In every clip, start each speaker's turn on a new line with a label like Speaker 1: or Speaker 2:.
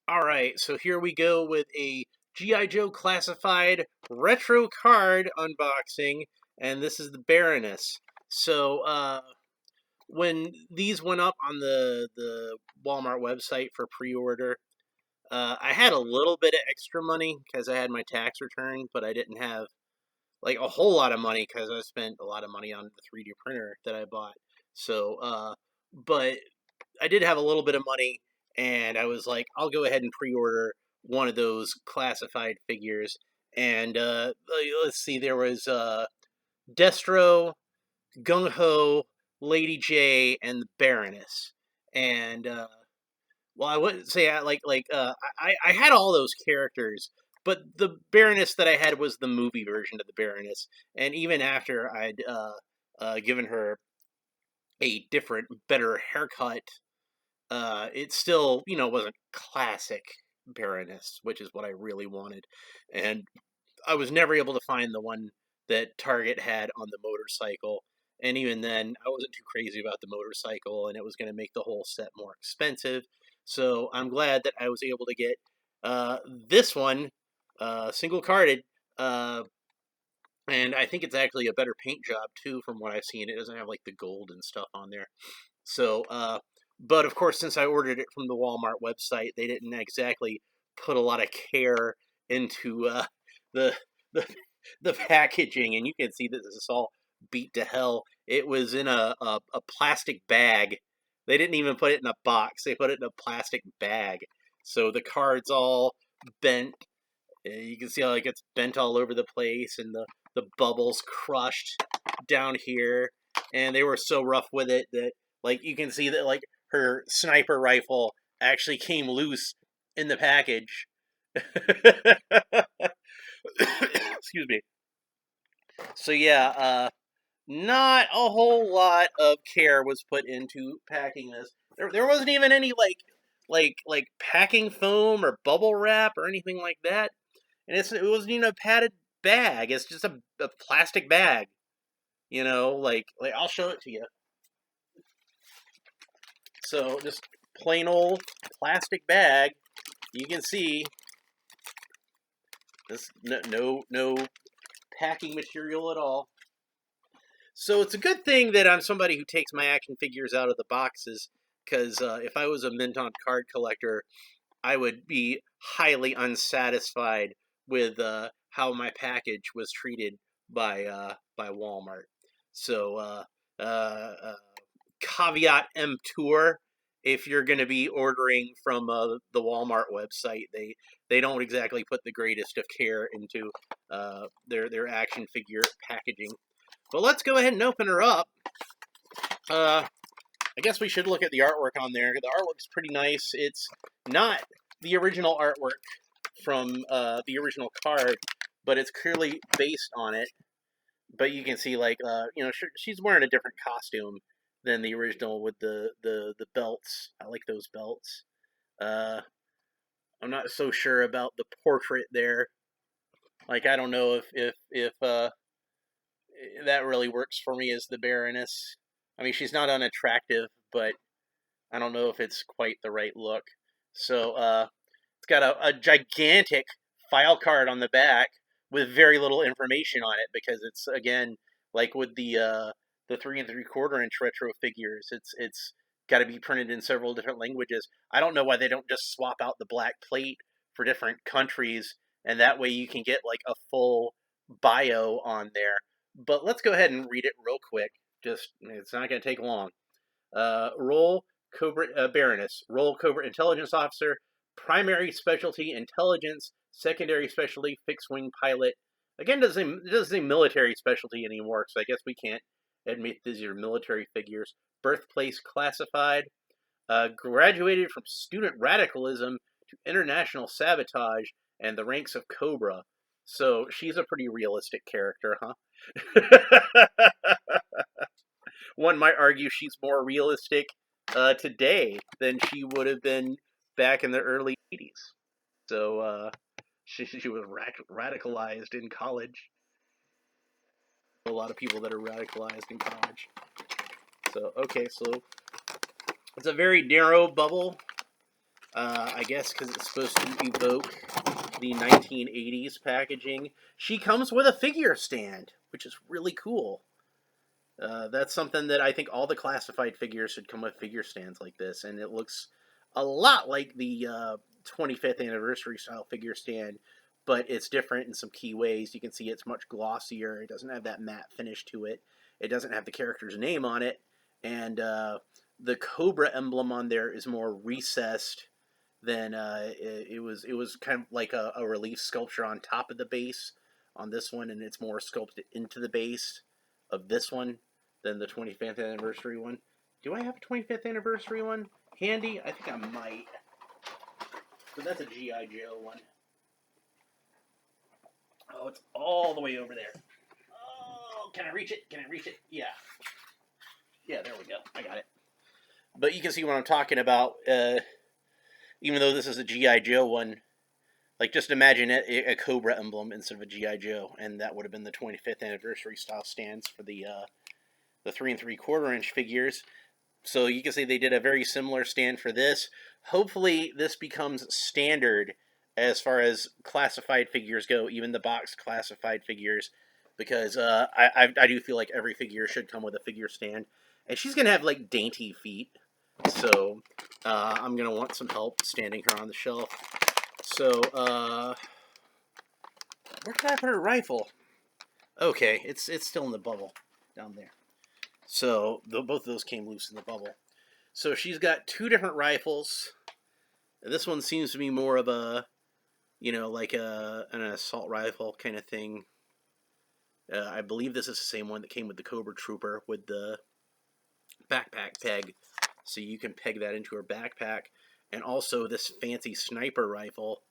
Speaker 1: Alright, so here we go with a G.I. Joe Classified retro card unboxing, and this is the Baroness. So, when these went up on the Walmart website for pre-order, I had a little bit of extra money because I had my tax return, but I didn't have like a whole lot of money because I spent a lot of money on the 3D printer that I bought. So, but I did have a little bit of money, and I was like, I'll go ahead and pre-order one of those classified figures. And let's see, there was Destro, Gung Ho, Lady J, and the Baroness. And well, I wouldn't say I had all those characters, but the Baroness that I had was the movie version of the Baroness. And even after I'd given her a different, better haircut, it still, wasn't classic Baroness, which is what I really wanted. And I was never able to find the one that Target had on the motorcycle. And even then, I wasn't too crazy about the motorcycle, and it was going to make the whole set more expensive. So I'm glad that I was able to get this one, single carded. And I think it's actually a better paint job too, from what I've seen. It doesn't have like the gold and stuff on there. So, but of course, since I ordered it from the Walmart website, they didn't exactly put a lot of care into the the the packaging, and you can see that this is all beat to hell. It was in a plastic bag. They didn't even put it in a box. They put it in a plastic bag. So the card's all bent. You can see how it gets bent all over the place, and the bubbles crushed down here. And they were so rough with it that, like, you can see that, like, her sniper rifle actually came loose in the package. Excuse me. So yeah, not a whole lot of care was put into packing this. There wasn't even any like packing foam or bubble wrap or anything like that. And it wasn't even a padded bag. It's just a plastic bag. Like I'll show it to you. So just plain old plastic bag. You can see this no packing material at all. So it's a good thing that I'm somebody who takes my action figures out of the boxes, because if I was a mint on card collector, I would be highly unsatisfied with how my package was treated by Walmart. So caveat emptor, if you're going to be ordering from the Walmart website, they don't exactly put the greatest of care into their action figure packaging. But let's go ahead and open her up. I guess we should look at the artwork on there. The artwork's pretty nice. It's not the original artwork from the original card, but it's clearly based on it. But you can see, like, she's wearing a different costume than the original with the belts. I like those belts. I'm not so sure about the portrait there. Like, I don't know if that really works for me as the Baroness. I mean, she's not unattractive, but I don't know if it's quite the right look. So, it's got a gigantic file card on the back with very little information on it, because it's, again, like with the 3 3/4 inch retro figures, it's got to be printed in several different languages. I don't know why they don't just swap out the black plate for different countries, and that way you can get like a full bio on there. But let's go ahead and read it real quick. It's not going to take long. Role Covert Baroness. Role Covert Intelligence Officer. Primary specialty intelligence. Secondary specialty fixed wing pilot. Again, it doesn't say military specialty anymore, so I guess we can't admit these are military figures. Birthplace classified. Graduated from student radicalism to international sabotage and the ranks of Cobra. So she's a pretty realistic character, huh? One might argue she's more realistic today than she would have been back in the early 80s. So she was radicalized in college. A lot of people that are radicalized in college. So, okay, so it's a very narrow bubble. I guess because it's supposed to evoke the 1980s packaging. She comes with a figure stand, which is really cool. That's something that I think all the classified figures should come with figure stands like this, and it looks a lot like the 25th anniversary style figure stand, but it's different in some key ways. You can see it's much glossier. It doesn't have that matte finish to it. It doesn't have the character's name on it, and the Cobra emblem on there is more recessed than it was. It was kind of like a relief sculpture on top of the base on this one, and it's more sculpted into the base of this one than the 25th anniversary one. Do I have a 25th anniversary one handy? I think I might. But that's a G.I. Joe one. Oh, it's all the way over there. Oh, can I reach it? Can I reach it? Yeah. Yeah, there we go. I got it. But you can see what I'm talking about. Even though this is a G.I. Joe one, like just imagine a Cobra emblem instead of a G.I. Joe, and that would have been the 25th anniversary style stands for the 3 3/4 inch figures. So you can see they did a very similar stand for this. Hopefully this becomes standard as far as classified figures go, even the box classified figures, because I do feel like every figure should come with a figure stand. And she's going to have like dainty feet, so I'm going to want some help standing her on the shelf. So where did I put her rifle? Okay, it's still in the bubble down there. So both of those came loose in the bubble. So she's got two different rifles. This one seems to be more of a, like an assault rifle kind of thing. I believe this is the same one that came with the Cobra Trooper with the backpack peg. So you can peg that into her backpack. And also this fancy sniper rifle.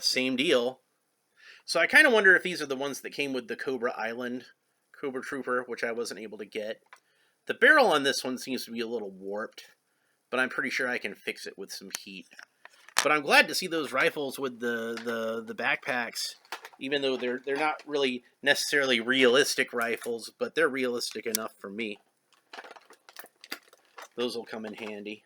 Speaker 1: Same deal. So I kind of wonder if these are the ones that came with the Cobra Island Cobra Trooper, which I wasn't able to get. The barrel on this one seems to be a little warped, but I'm pretty sure I can fix it with some heat. But I'm glad to see those rifles with the backpacks, even though they're not really necessarily realistic rifles, but they're realistic enough for me. Those will come in handy.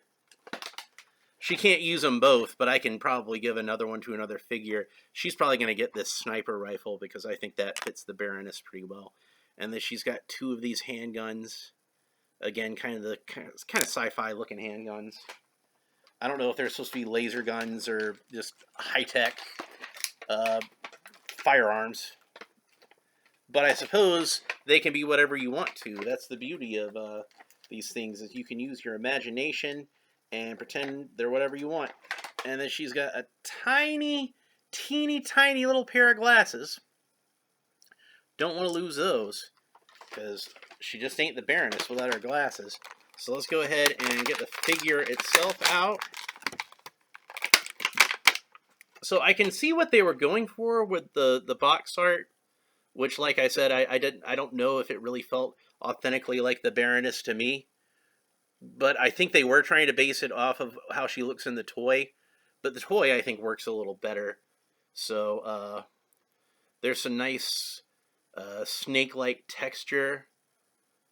Speaker 1: She can't use them both, but I can probably give another one to another figure. She's probably going to get this sniper rifle because I think that fits the Baroness pretty well. And then she's got two of these handguns. Again, kind of sci-fi looking handguns. I don't know if they're supposed to be laser guns or just high-tech firearms. But I suppose they can be whatever you want to. That's the beauty of these things, is you can use your imagination and pretend they're whatever you want. And then she's got a tiny, teeny tiny little pair of glasses. Don't want to lose those, because she just ain't the Baroness without her glasses. So let's go ahead and get the figure itself out. So I can see what they were going for with the box art, which, like I said, I don't know if it really felt authentically like the Baroness to me. But I think they were trying to base it off of how she looks in the toy. But the toy, I think, works a little better. So there's some nice snake-like texture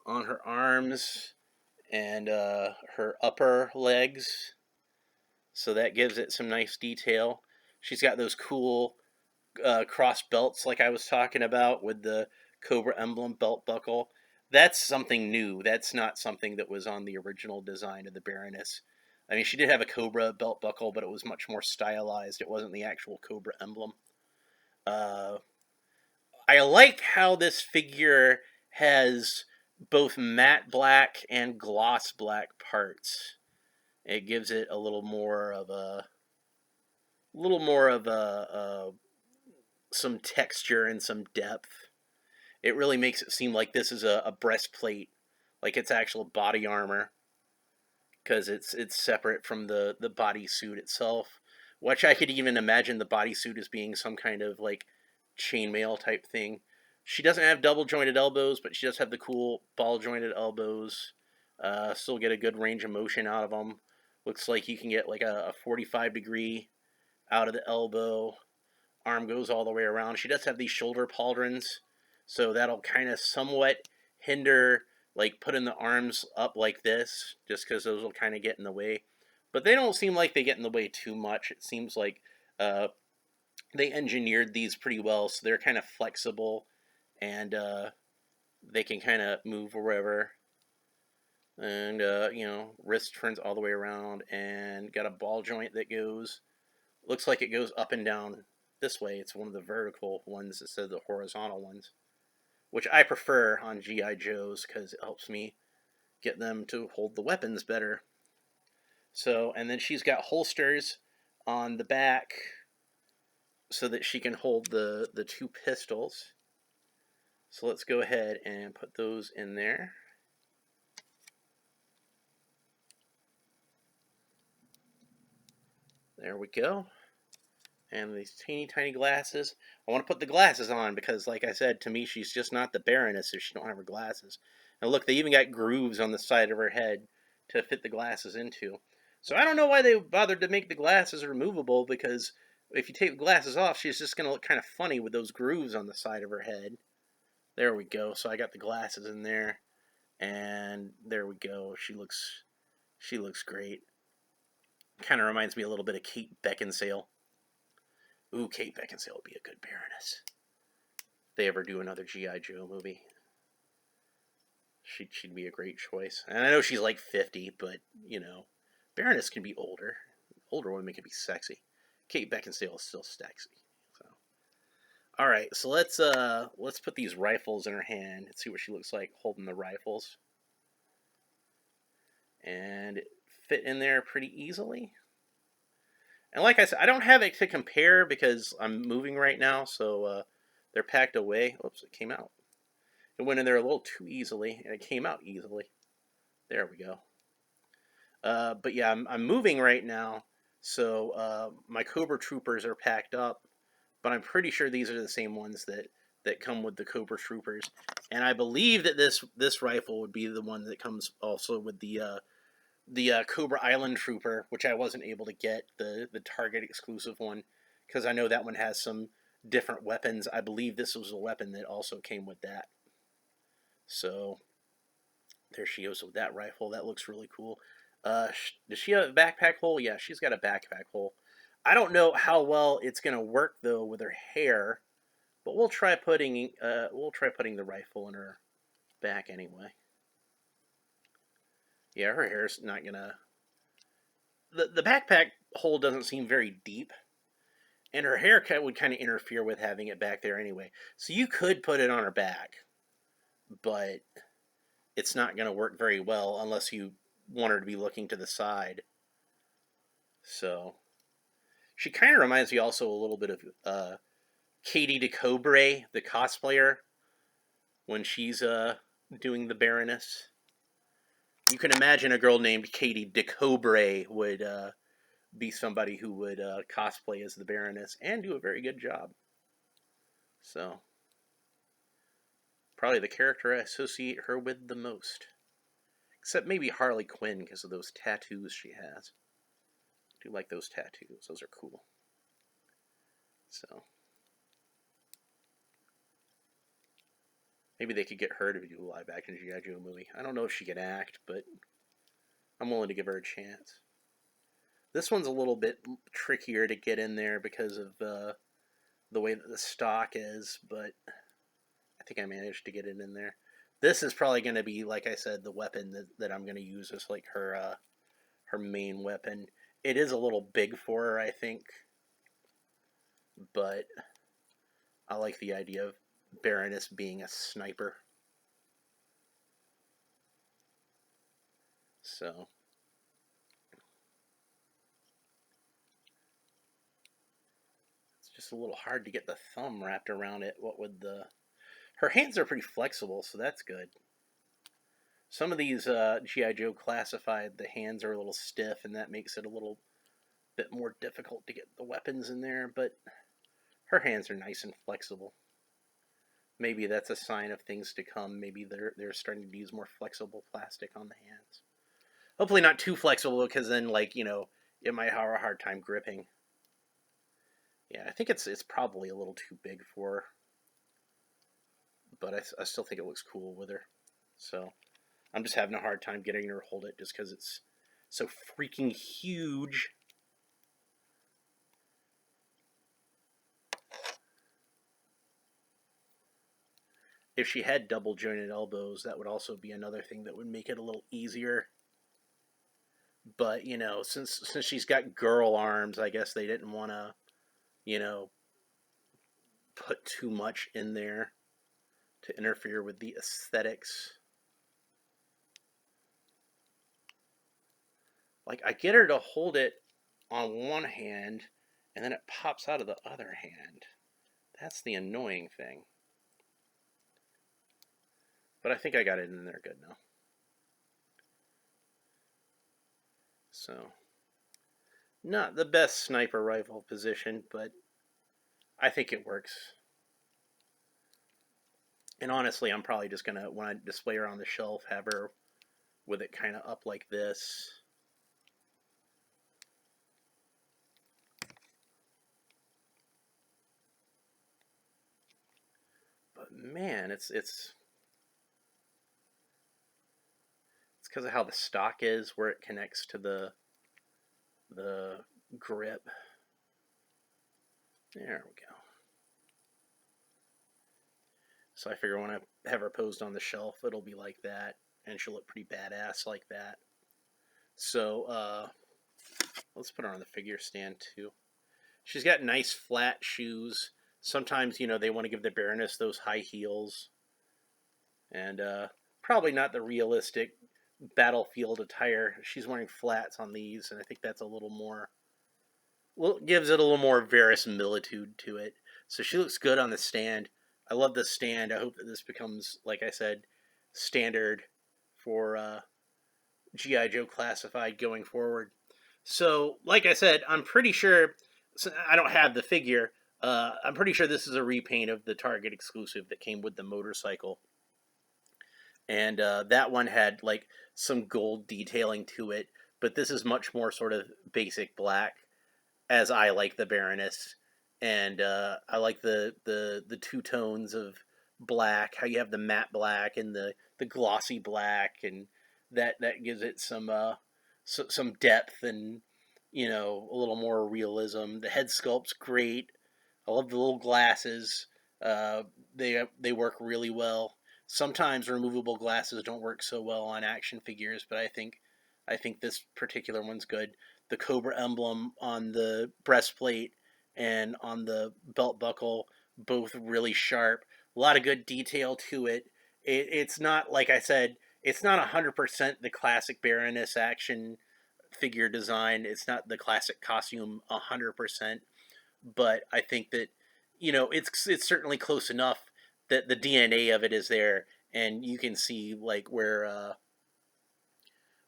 Speaker 1: on her arms and her upper legs. So that gives it some nice detail. She's got those cool cross belts like I was talking about with the Cobra emblem belt buckle. That's something new. That's not something that was on the original design of the Baroness. I mean, she did have a Cobra belt buckle, but it was much more stylized. It wasn't the actual Cobra emblem. I like how this figure has both matte black and gloss black parts. It gives it a little more of some texture and some depth. It really makes it seem like this is a breastplate, like it's actual body armor, because it's separate from the bodysuit itself, which I could even imagine the bodysuit as being some kind of like chainmail type thing. She doesn't have double jointed elbows, but she does have the cool ball jointed elbows. Still get a good range of motion out of them. Looks like you can get like a 45-degree out of the elbow. Arm goes all the way around. She does have these shoulder pauldrons, so that'll kind of somewhat hinder like putting the arms up like this, just because those will kind of get in the way. But they don't seem like they get in the way too much. It seems like uh, they engineered these pretty well, so they're kind of flexible, and they can kind of move wherever. And wrist turns all the way around, and got a ball joint that goes. Looks like it goes up and down this way. It's one of the vertical ones instead of the horizontal ones, which I prefer on GI Joes because it helps me get them to hold the weapons better. So, and then she's got holsters on the back so that she can hold the two pistols. So let's go ahead and put those in there. There we go. And these teeny tiny glasses. I want to put the glasses on because, like I said, to me, she's just not the Baroness if she don't have her glasses. And look, they even got grooves on the side of her head to fit the glasses into. So I don't know why they bothered to make the glasses removable, because if you take the glasses off, she's just going to look kind of funny with those grooves on the side of her head. There we go. So I got the glasses in there, and there we go. She looks great. Kind of reminds me a little bit of Kate Beckinsale. Ooh, Kate Beckinsale would be a good Baroness. If they ever do another G.I. Joe movie, she'd be a great choice. And I know she's like 50, but, Baroness can be older. Older women can be sexy. Kate Beckinsale is still sexy. So, all right, so let's put these rifles in her hand and see what she looks like holding the rifles. And it fit in there pretty easily. And like I said, I don't have it to compare because I'm moving right now, so they're packed away. Oops, it came out. It went in there a little too easily, and it came out easily. There we go. But yeah, I'm moving right now, so my Cobra Troopers are packed up, but I'm pretty sure these are the same ones that come with the Cobra Troopers, and I believe that this rifle would be the one that comes also with the Cobra Island Trooper, which I wasn't able to get, the Target exclusive one, because I know that one has some different weapons. I believe this was a weapon that also came with that. So there she goes with that rifle. That looks really cool. Does she have a backpack hole? Yeah, she's got a backpack hole. I don't know how well it's gonna work though with her hair, but we'll try putting the rifle in her back anyway. Yeah, her hair's not gonna. The backpack hole doesn't seem very deep, and her hair would kind of interfere with having it back there anyway. So you could put it on her back, but it's not going to work very well unless you want her to be looking to the side. So she kind of reminds me also a little bit of Katie DeCobre, the cosplayer, when she's doing the Baroness. You can imagine a girl named Katie DeCobre would be somebody who would cosplay as the Baroness and do a very good job. So probably the character I associate her with the most. Except maybe Harley Quinn because of those tattoos she has. I do like those tattoos. Those are cool. So maybe they could get her to do a live action G.I. Joe movie. I don't know if she can act, but I'm willing to give her a chance. This one's a little bit trickier to get in there because of the way that the stock is, but I think I managed to get it in there. This is probably going to be, like I said, the weapon that I'm going to use as like her main weapon. It is a little big for her, I think, but I like the idea of Baroness being a sniper. So it's just a little hard to get the thumb wrapped around it. What would the Her hands are pretty flexible, so that's good. Some of these G.I. Joe classified, the hands are a little stiff, and that makes it a little bit more difficult to get the weapons in there, but her hands are nice and flexible. Maybe that's a sign of things to come. Maybe they're starting to use more flexible plastic on the hands. Hopefully not too flexible, because then, it might have a hard time gripping. Yeah, I think it's probably a little too big for her, but I still think it looks cool with her. So I'm just having a hard time getting her to hold it just because it's so freaking huge. If she had double jointed elbows, that would also be another thing that would make it a little easier. But, you know, since she's got girl arms, I guess they didn't want to, you know, put too much in there to interfere with the aesthetics. Like, I get her to hold it on one hand, and then it pops out of the other hand. That's the annoying thing. But I think I got it in there good now. So, not the best sniper rifle position, but I think it works. And honestly, I'm probably just going to, when I display her on the shelf, have her with it kind of up like this. But man, it's because of how the stock is, where it connects to the grip. There we go. So I figure when I have her posed on the shelf, it'll be like that, and she'll look pretty badass like that. So let's put her on the figure stand too. She's got nice flat shoes. Sometimes, you know, they want to give the Baroness those high heels. And probably not the realistic battlefield attire. She's wearing flats on these, and I think that's a little more, well, gives it a little more verisimilitude to it. So she looks good on the stand. I love the stand. I hope that this becomes, like I said, standard for G.I. Joe Classified going forward. So, like I said, I'm pretty sure, I don't have the figure, I'm pretty sure this is a repaint of the Target exclusive that came with the motorcycle. And that one had like some gold detailing to it, but this is much more sort of basic black, as I like the Baroness. And I like the two tones of black, how you have the matte black and the glossy black, and that gives it some depth and, you know, a little more realism. The head sculpt's great. I love the little glasses. They work really well. Sometimes removable glasses don't work so well on action figures, but I think this particular one's good. The Cobra emblem on the breastplate and on the belt buckle, both really sharp. A lot of good detail to it. It's not, like I said, it's not 100% the classic Baroness action figure design. It's not the classic costume 100%, but I think that, you know, it's certainly close enough that the DNA of it is there, and you can see like where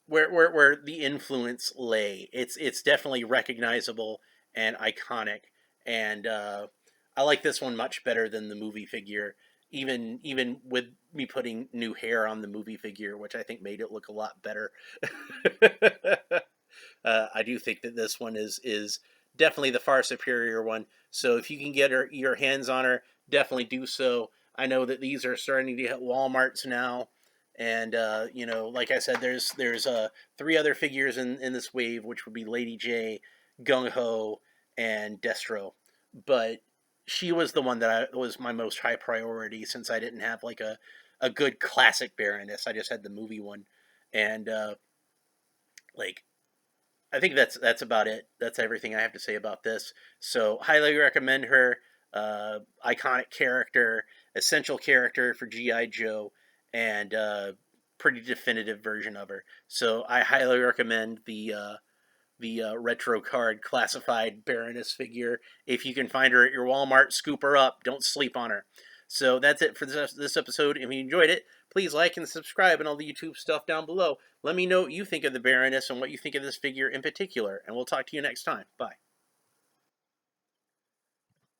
Speaker 1: the influence lay. It's definitely recognizable and iconic, and I like this one much better than the movie figure. Even with me putting new hair on the movie figure, which I think made it look a lot better. I do think that this one is definitely the far superior one. So if you can get your hands on her, definitely do so. I know that these are starting to hit Walmarts now, and you know, like I said, there's 3 other figures in this wave, which would be Lady J, Gung Ho, and Destro. But she was the one that was my most high priority, since I didn't have like a good classic Baroness. I just had the movie one, and like I think that's about it. That's everything I have to say about this. So highly recommend her. Iconic character, essential character for GI Joe, and pretty definitive version of her. So I highly recommend the retro card classified Baroness figure. If you can find her at your Walmart, scoop her up. Don't sleep on her. So that's it for this episode. If you enjoyed it, please like and subscribe and all the YouTube stuff down below. Let me know what you think of the Baroness and what you think of this figure in particular, and we'll talk to you next time. Bye.